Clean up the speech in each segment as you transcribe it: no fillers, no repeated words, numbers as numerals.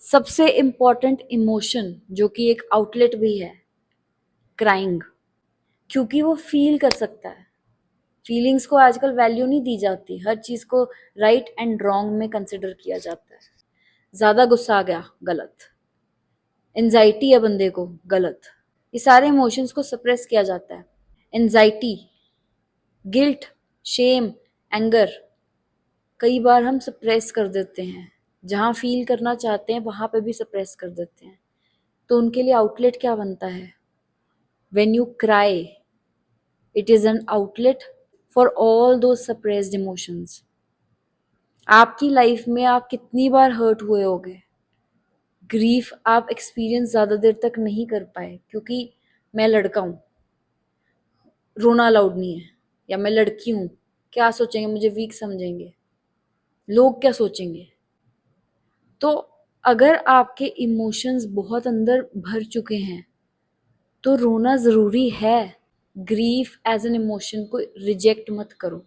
सबसे important emotion जो कि एक आउटलेट भी है, क्राइंग, क्योंकि वो फील कर सकता है। फीलिंग्स को आजकल वैल्यू नहीं दी जाती, हर चीज को राइट एंड रॉन्ग में कंसिडर किया जाता है। ज्यादा गुस्सा आ गया, गलत। एंजाइटी है बंदे को, गलत। ये सारे इमोशंस को सप्रेस किया जाता है। एंजाइटी, गिल्ट, शेम, एंगर, कई बार हम सप्रेस कर देते हैं। जहाँ फील करना चाहते हैं वहां पे भी सप्रेस कर देते हैं। तो उनके लिए आउटलेट क्या बनता है? When you cry, it is an outlet for all those suppressed emotions. आपकी लाइफ में आप कितनी बार हर्ट हुए होगे? ग्रीफ आप एक्सपीरियंस ज़्यादा देर तक नहीं कर पाए क्योंकि मैं लड़का हूँ, रोना अलाउड नहीं है, या मैं लड़की हूँ, क्या सोचेंगे, मुझे वीक समझेंगे, लोग क्या सोचेंगे। तो अगर आपके इमोशंस बहुत अंदर भर चुके हैं तो रोना ज़रूरी है। ग्रीफ एज एन इमोशन को रिजेक्ट मत करो,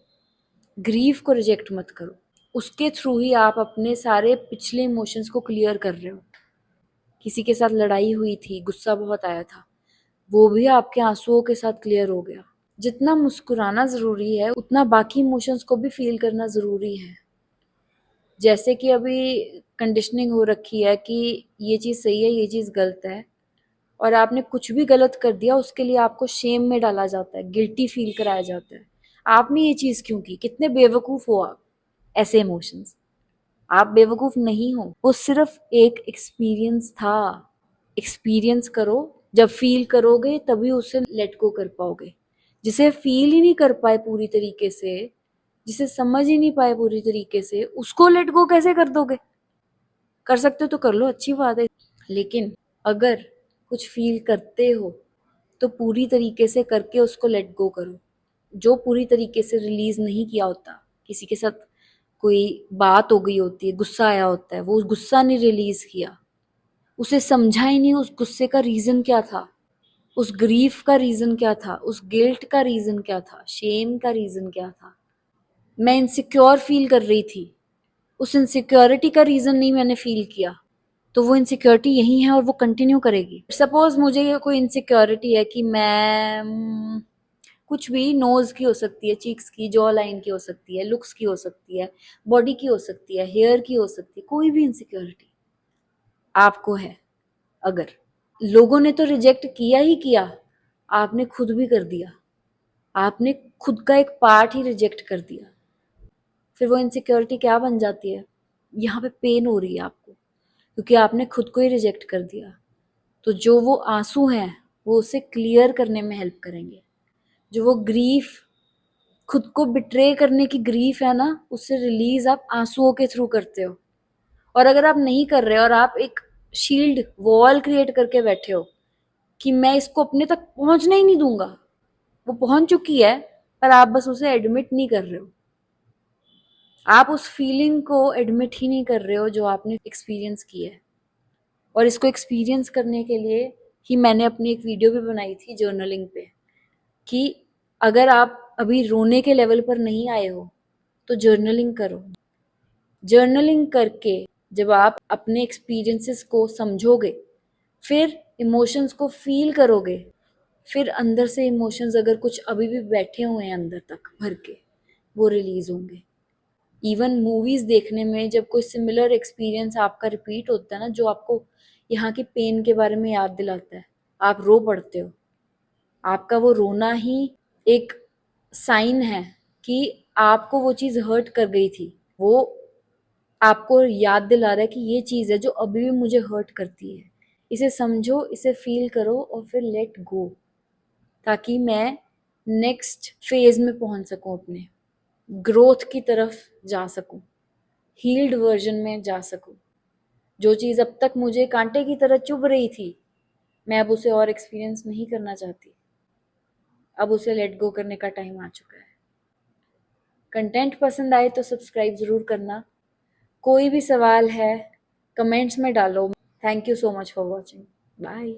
ग्रीफ को रिजेक्ट मत करो। उसके थ्रू ही आप अपने सारे पिछले इमोशंस को क्लियर कर रहे हो। किसी के साथ लड़ाई हुई थी, गुस्सा बहुत आया था, वो भी आपके आंसुओं के साथ क्लियर हो गया। जितना मुस्कुराना ज़रूरी है उतना बाकी इमोशंस को भी फील करना ज़रूरी है। जैसे कि अभी कंडीशनिंग हो रखी है कि ये चीज़ सही है, ये चीज़ गलत है, और आपने कुछ भी गलत कर दिया उसके लिए आपको शेम में डाला जाता है, गिल्टी फील कराया जाता है। आपने ये चीज़ क्यों की? कितने बेवकूफ़ हो आप। ऐसे इमोशंस, आप बेवकूफ़ नहीं हो, वो सिर्फ एक एक्सपीरियंस था। एक्सपीरियंस करो, जब फील करोगे तभी उसे लेट गो कर पाओगे। जिसे फील ही नहीं कर पाए पूरी तरीके से, जिसे समझ ही नहीं पाए पूरी तरीके से, उसको लेट गो कैसे कर दोगे? कर सकते हो तो कर लो, अच्छी बात है, लेकिन अगर कुछ फील करते हो तो पूरी तरीके से करके उसको लेट गो करो। जो पूरी तरीके से रिलीज नहीं किया होता, किसी के साथ कोई बात हो गई होती है, गुस्सा आया होता है, वो गुस्सा नहीं रिलीज किया, उसे समझा ही नहीं उस गुस्से का रीजन क्या था, उस ग्रीफ का रीजन क्या था, उस गिल्ट का रीजन क्या था, शेम का रीजन क्या था। मैं इनसिक्योर फील कर रही थी, उस इनसिक्योरिटी का रीजन नहीं मैंने फील किया, तो वो इनसिक्योरिटी यही है और वो कंटिन्यू करेगी। सपोज मुझे ये कोई इनसिक्योरिटी है कि मैं कुछ भी, नोज की हो सकती है, चीक्स की, जॉ लाइन की हो सकती है, लुक्स की हो सकती है, बॉडी की हो सकती है, हेयर की हो सकती है, कोई भी इनसिक्योरिटी आपको है, अगर लोगों ने तो रिजेक्ट किया ही किया, आपने खुद भी कर दिया, आपने खुद का एक पार्ट ही रिजेक्ट कर दिया, फिर वो इनसिक्योरिटी क्या बन जाती है? यहाँ पे पेन हो रही है आपको क्योंकि आपने खुद को ही रिजेक्ट कर दिया। तो जो वो आंसू हैं वो उसे क्लियर करने में हेल्प करेंगे। जो वो ग्रीफ, खुद को बिट्रे करने की ग्रीफ है ना, उससे रिलीज आप आंसुओं के थ्रू करते हो। और अगर आप नहीं कर रहे और आप एक शील्ड वॉल क्रिएट करके बैठे हो कि मैं इसको अपने तक पहुंचने ही नहीं दूंगा, वो पहुंच चुकी है पर आप बस उसे एडमिट नहीं कर रहे हो, आप उस फीलिंग को एडमिट ही नहीं कर रहे हो जो आपने एक्सपीरियंस की है। और इसको एक्सपीरियंस करने के लिए ही मैंने अपनी एक वीडियो भी बनाई थी जर्नलिंग पे, कि अगर आप अभी रोने के लेवल पर नहीं आए हो तो जर्नलिंग करो। जर्नलिंग करके जब आप अपने एक्सपीरियंसेस को समझोगे, फिर इमोशंस को फील करोगे, फिर अंदर से इमोशंस अगर कुछ अभी भी बैठे हुए हैं अंदर तक भर के, वो रिलीज होंगे। इवन मूवीज देखने में जब कोई सिमिलर एक्सपीरियंस आपका रिपीट होता है ना, जो आपको यहाँ की पेन के बारे में याद दिलाता है, आप रो पड़ते हो। आपका वो रोना ही एक साइन है कि आपको वो चीज़ हर्ट कर गई थी। वो आपको याद दिला रहा है कि ये चीज़ है जो अभी भी मुझे हर्ट करती है। इसे समझो, इसे फील करो और फिर लेट गो, ताकि मैं नेक्स्ट फेज में पहुंच सकूं, अपने ग्रोथ की तरफ जा सकूं, हील्ड वर्जन में जा सकूं। जो चीज़ अब तक मुझे कांटे की तरह चुभ रही थी, मैं अब उसे और एक्सपीरियंस नहीं करना चाहती, अब उसे लेट गो करने का टाइम आ चुका है। कंटेंट पसंद आए तो सब्सक्राइब ज़रूर करना। कोई भी सवाल है कमेंट्स में डालो। Thank you so much for watching. Bye.